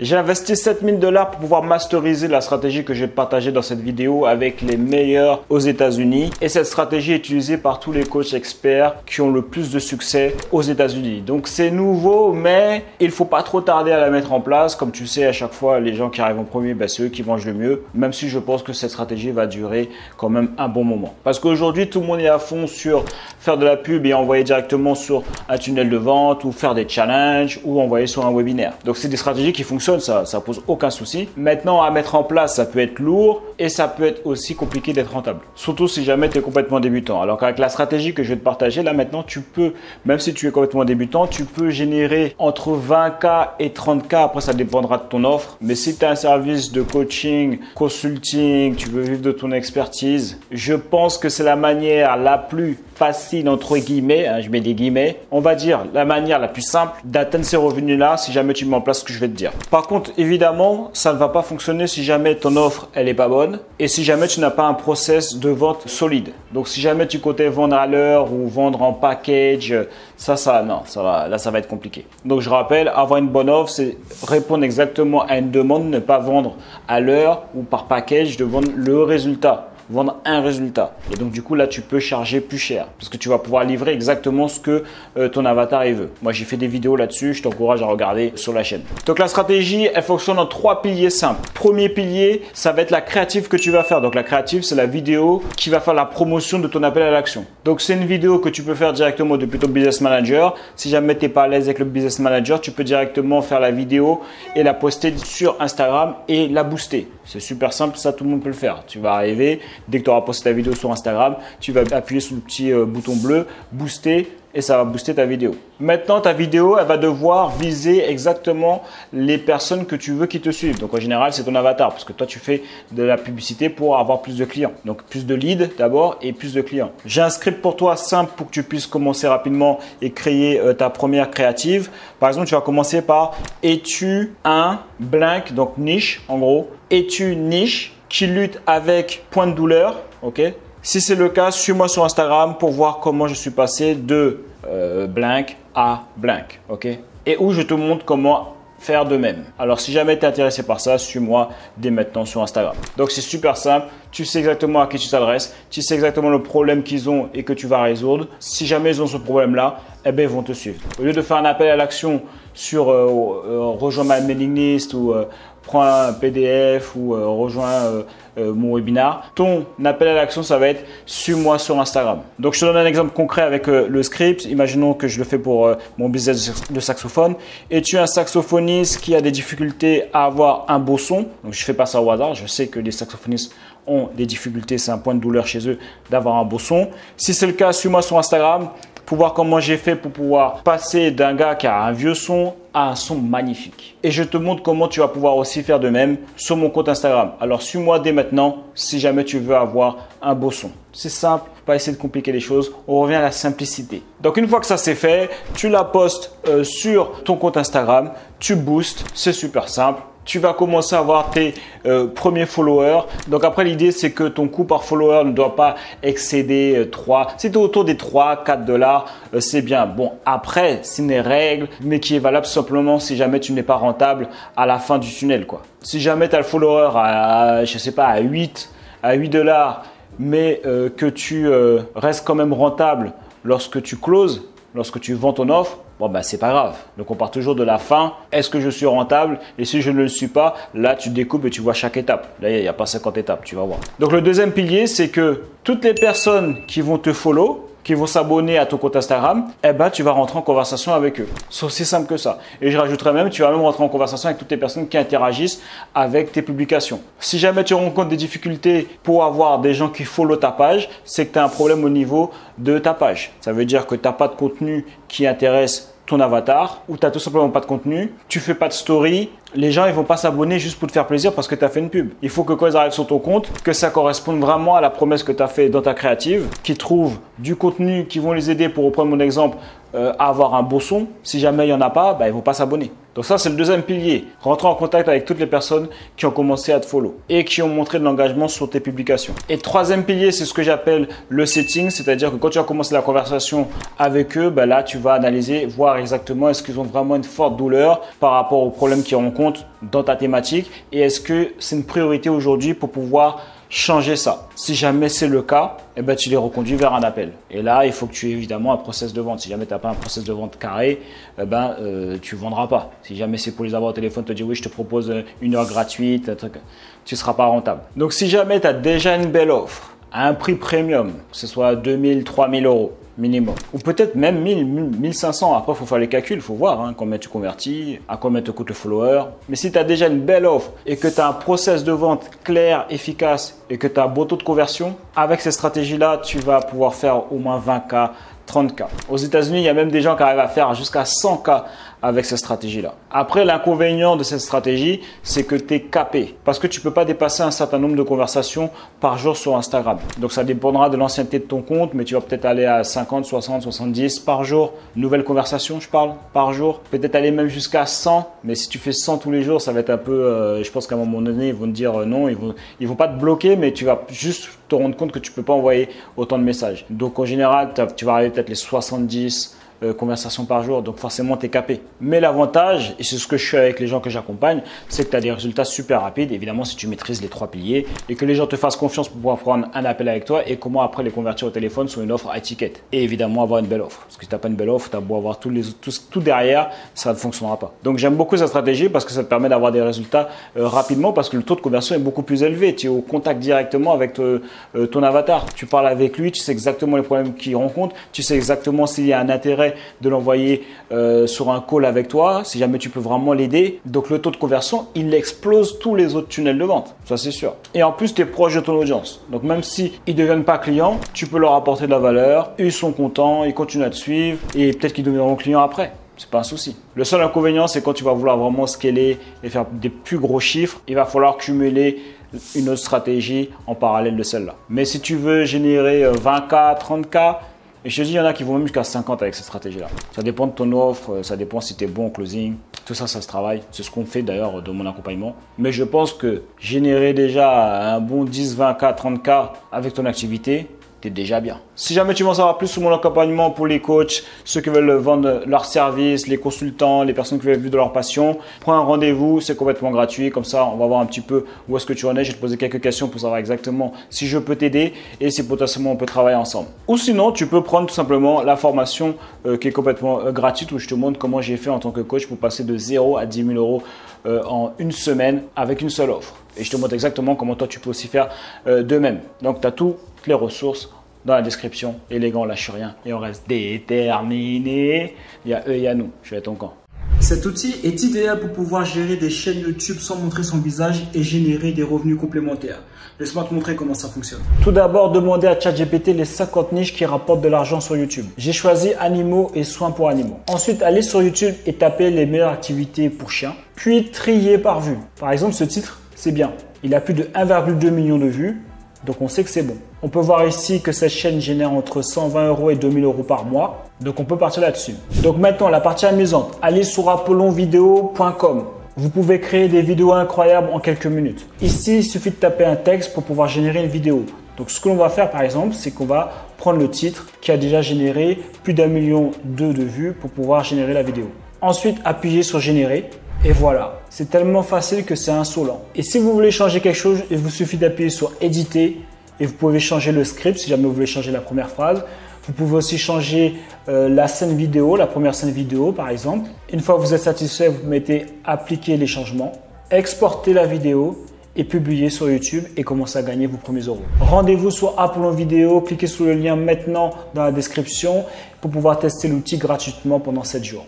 J'ai investi 7000 $ pour pouvoir masteriser la stratégie que je vais te partager dans cette vidéo avec les meilleurs aux États-Unis. Et cette stratégie est utilisée par tous les coachs experts qui ont le plus de succès aux États-Unis. Donc c'est nouveau, mais il faut pas trop tarder à la mettre en place. Comme tu sais, à chaque fois, les gens qui arrivent en premier, c'est eux qui mangent le mieux. Même si je pense que cette stratégie va durer quand même un bon moment. Parce qu'aujourd'hui, tout le monde est à fond sur faire de la pub et envoyer directement sur un tunnel de vente ou faire des challenges ou envoyer sur un webinaire. Donc c'est des stratégies qui fonctionnent. Ça pose aucun souci. Maintenant, à mettre en place, ça peut être lourd et ça peut être aussi compliqué d'être rentable. Surtout si jamais tu es complètement débutant. Alors qu'avec la stratégie que je vais te partager, là maintenant, tu peux, même si tu es complètement débutant, tu peux générer entre 20K et 30K. Après, ça dépendra de ton offre. Mais si tu as un service de coaching, consulting, tu veux vivre de ton expertise, je pense que c'est la manière la plus facile, entre guillemets, je mets des guillemets, on va dire la manière la plus simple d'atteindre ces revenus-là si jamais tu mets en place ce que je vais te dire. Par contre, évidemment, ça ne va pas fonctionner si jamais ton offre, elle est pas bonne et si jamais tu n'as pas un process de vente solide. Donc, si jamais tu comptais vendre à l'heure ou vendre en package, non, là, ça va être compliqué. Donc, je rappelle, avoir une bonne offre, c'est répondre exactement à une demande, ne pas vendre à l'heure ou par package, de vendre le résultat. Vendre un résultat. Et donc, du coup, là, tu peux charger plus cher parce que tu vas pouvoir livrer exactement ce que ton avatar il veut. Moi, j'ai fait des vidéos là-dessus. Je t'encourage à regarder sur la chaîne. Donc, la stratégie, elle fonctionne en 3 piliers simples. Premier pilier, ça va être la créative que tu vas faire. Donc, la créative, c'est la vidéo qui va faire la promotion de ton appel à l'action. Donc, c'est une vidéo que tu peux faire directement depuis ton business manager. Si jamais tu n'es pas à l'aise avec le business manager, tu peux directement faire la vidéo et la poster sur Instagram et la booster. C'est super simple. Ça, tout le monde peut le faire. Tu vas arriver. Dès que tu auras posté ta vidéo sur Instagram, tu vas appuyer sur le petit bouton bleu, booster et ça va booster ta vidéo. Maintenant, ta vidéo, elle va devoir viser exactement les personnes que tu veux qui te suivent. Donc, en général, c'est ton avatar parce que toi, tu fais de la publicité pour avoir plus de clients. Donc, plus de leads d'abord et plus de clients. J'ai un script pour toi simple pour que tu puisses commencer rapidement et créer ta première créative. Par exemple, tu vas commencer par « Es-tu un blank ?» Donc, niche en gros. « Es-tu niche ?» qui lutte avec point de douleur, ok? Si c'est le cas, suis-moi sur Instagram pour voir comment je suis passé de blank à blank, ok? Et où je te montre comment faire de même. Alors, si jamais tu es intéressé par ça, suis-moi dès maintenant sur Instagram. Donc, c'est super simple. Tu sais exactement à qui tu t'adresses. Tu sais exactement le problème qu'ils ont et que tu vas résoudre. Si jamais ils ont ce problème-là, eh bien, ils vont te suivre. Au lieu de faire un appel à l'action sur rejoins ma mailing list ou prends un PDF ou rejoins mon webinar, ton appel à l'action, ça va être suis-moi sur Instagram. Donc, je te donne un exemple concret avec le script. Imaginons que je le fais pour mon business de saxophone. Es-tu un saxophoniste qui a des difficultés à avoir un beau son? Donc, je ne fais pas ça au hasard. Je sais que les saxophonistes ont des difficultés, c'est un point de douleur chez eux d'avoir un beau son. Si c'est le cas, suis-moi sur Instagram pour voir comment j'ai fait pour pouvoir passer d'un gars qui a un vieux son à un son magnifique. Et je te montre comment tu vas pouvoir aussi faire de même sur mon compte Instagram. Alors, suis-moi dès maintenant si jamais tu veux avoir un beau son. C'est simple, faut pas essayer de compliquer les choses. On revient à la simplicité. Donc, une fois que ça c'est fait, tu la postes sur ton compte Instagram, tu boostes, c'est super simple. Tu vas commencer à avoir tes premiers followers. Donc après, l'idée, c'est que ton coût par follower ne doit pas excéder 3. Si tu es autour des 3-4 $, c'est bien. Bon, après, c'est une règle, mais qui est valable simplement si jamais tu n'es pas rentable à la fin du tunnel, quoi. Si jamais tu as le follower à, je sais pas, à 8 $, mais que tu restes quand même rentable lorsque tu closes, lorsque tu vends ton offre, bon, c'est pas grave. Donc, on part toujours de la fin. Est-ce que je suis rentable? Et si je ne le suis pas, là, tu découpes et tu vois chaque étape. Là, il n'y a pas 50 étapes, tu vas voir. Donc, le deuxième pilier, c'est que toutes les personnes qui vont te follow, qui vont s'abonner à ton compte Instagram, eh ben, tu vas rentrer en conversation avec eux. C'est aussi simple que ça. Et je rajouterais même, tu vas même rentrer en conversation avec toutes les personnes qui interagissent avec tes publications. Si jamais tu rencontres des difficultés pour avoir des gens qui follow ta page, c'est que tu as un problème au niveau de ta page. Ça veut dire que tu n'as pas de contenu qui intéresse ton avatar ou tu n'as tout simplement pas de contenu, tu fais pas de story, les gens ils vont pas s'abonner juste pour te faire plaisir parce que tu as fait une pub. Il faut que quand ils arrivent sur ton compte, que ça corresponde vraiment à la promesse que tu as fait dans ta créative, qu'ils trouvent du contenu qui vont les aider, pour reprendre mon exemple, à avoir un beau son. Si jamais il n'y en a pas, ils ne vont pas s'abonner. Donc ça, c'est le deuxième pilier. Rentrer en contact avec toutes les personnes qui ont commencé à te follow et qui ont montré de l'engagement sur tes publications. Et troisième pilier, c'est ce que j'appelle le setting, c'est-à-dire que quand tu as commencé la conversation avec eux, là, tu vas analyser, voir exactement est-ce qu'ils ont vraiment une forte douleur par rapport aux problèmes qu'ils rencontrent compte dans ta thématique et est-ce que c'est une priorité aujourd'hui pour pouvoir changer ça. Si jamais c'est le cas, eh ben, tu les reconduis vers un appel. Et là, il faut que tu aies évidemment un process de vente. Si jamais tu n'as pas un process de vente carré, eh ben, tu ne vendras pas. Si jamais c'est pour les avoir au téléphone, te dire oui, je te propose 1 heure gratuite, un truc, tu ne seras pas rentable. Donc, si jamais tu as déjà une belle offre à un prix premium, que ce soit 2000, 3000 euros minimum, ou peut-être même 1000, 1500. Après, il faut faire les calculs, il faut voir combien tu convertis, à combien te coûte le follower. Mais si tu as déjà une belle offre et que tu as un process de vente clair, efficace et que tu as un beau taux de conversion, avec ces stratégies-là, tu vas pouvoir faire au moins 20K, 30K. Aux États-Unis, il y a même des gens qui arrivent à faire jusqu'à 100K avec cette stratégie-là. Après, l'inconvénient de cette stratégie, c'est que tu es capé parce que tu ne peux pas dépasser un certain nombre de conversations par jour sur Instagram. Donc, ça dépendra de l'ancienneté de ton compte, mais tu vas peut-être aller à 50, 60, 70 par jour. Nouvelles conversations, je parle, par jour. Peut-être aller même jusqu'à 100, mais si tu fais 100 tous les jours, ça va être un peu… je pense qu'à un moment donné, ils vont te dire non, ils vont pas te bloquer, mais tu vas juste te rendre compte que tu ne peux pas envoyer autant de messages. Donc, en général, tu vas arriver peut-être les 70 conversations par jour, donc forcément tu es capé. Mais l'avantage, et c'est ce que je fais avec les gens que j'accompagne, c'est que tu as des résultats super rapides, évidemment si tu maîtrises les 3 piliers et que les gens te fassent confiance pour pouvoir prendre un appel avec toi et comment après les convertir au téléphone sur une offre à étiquette. Et évidemment avoir une belle offre. Parce que si tu n'as pas une belle offre, tu as beau avoir tout derrière, ça ne fonctionnera pas. Donc j'aime beaucoup cette stratégie parce que ça te permet d'avoir des résultats rapidement parce que le taux de conversion est beaucoup plus élevé. Tu es au contact directement avec ton avatar. Tu parles avec lui, tu sais exactement les problèmes qu'il rencontre, tu sais exactement s'il y a un intérêt de l'envoyer sur un call avec toi, si jamais tu peux vraiment l'aider. Donc le taux de conversion, il explose tous les autres tunnels de vente, ça c'est sûr. Et en plus, tu es proche de ton audience. Donc même si ils ne deviennent pas clients, tu peux leur apporter de la valeur, ils sont contents, ils continuent à te suivre et peut-être qu'ils deviendront clients après. C'est pas un souci. Le seul inconvénient, c'est quand tu vas vouloir vraiment scaler et faire des plus gros chiffres, il va falloir cumuler une autre stratégie en parallèle de celle-là. Mais si tu veux générer 20K, 30K, et je te dis, il y en a qui vont même jusqu'à 50 avec cette stratégie-là. Ça dépend de ton offre, ça dépend si tu es bon en closing. Tout ça, ça se travaille. C'est ce qu'on fait d'ailleurs dans mon accompagnement. Mais je pense que générer déjà un bon 10, 20K, 30K avec ton activité, tu es déjà bien. Si jamais tu veux en savoir plus sur mon accompagnement pour les coachs, ceux qui veulent vendre leurs services, les consultants, les personnes qui veulent vivre de leur passion, prends un rendez-vous, c'est complètement gratuit. Comme ça, on va voir un petit peu où est-ce que tu en es. Je vais te poser quelques questions pour savoir exactement si je peux t'aider et si potentiellement on peut travailler ensemble. Ou sinon, tu peux prendre tout simplement la formation qui est complètement gratuite où je te montre comment j'ai fait en tant que coach pour passer de 0 à 10 000 euros en une semaine avec une seule offre. Et je te montre exactement comment toi, tu peux aussi faire de même. Donc, tu as toutes les ressources dans la description. Et les gars, on lâche rien et on reste déterminé. Il y a eux et il y a nous. Je suis à ton camp. Cet outil est idéal pour pouvoir gérer des chaînes YouTube sans montrer son visage et générer des revenus complémentaires. Laisse-moi te montrer comment ça fonctionne. Tout d'abord, demandez à ChatGPT les 50 niches qui rapportent de l'argent sur YouTube. J'ai choisi animaux et soins pour animaux. Ensuite, allez sur YouTube et tapez les meilleures activités pour chiens. Puis triez par vue. Par exemple, ce titre, c'est bien. Il a plus de 1,2 million de vues. Donc, on sait que c'est bon. On peut voir ici que cette chaîne génère entre 120 euros et 2000 euros par mois. Donc, on peut partir là-dessus. Donc, maintenant, la partie amusante. Allez sur apollonvideo.com. Vous pouvez créer des vidéos incroyables en quelques minutes. Ici, il suffit de taper un texte pour pouvoir générer une vidéo. Donc, ce que l'on va faire, par exemple, c'est qu'on va prendre le titre qui a déjà généré plus d'1,2 million de vues pour pouvoir générer la vidéo. Ensuite, appuyez sur générer. Et voilà, c'est tellement facile que c'est insolent. Et si vous voulez changer quelque chose, il vous suffit d'appuyer sur éditer et vous pouvez changer le script si jamais vous voulez changer la première phrase. Vous pouvez aussi changer la scène vidéo, la première scène vidéo par exemple. Une fois que vous êtes satisfait, vous mettez appliquer les changements, exportez la vidéo et publier sur YouTube et commencer à gagner vos premiers euros. Rendez-vous sur Apollon Vidéo, cliquez sur le lien maintenant dans la description pour pouvoir tester l'outil gratuitement pendant 7 jours.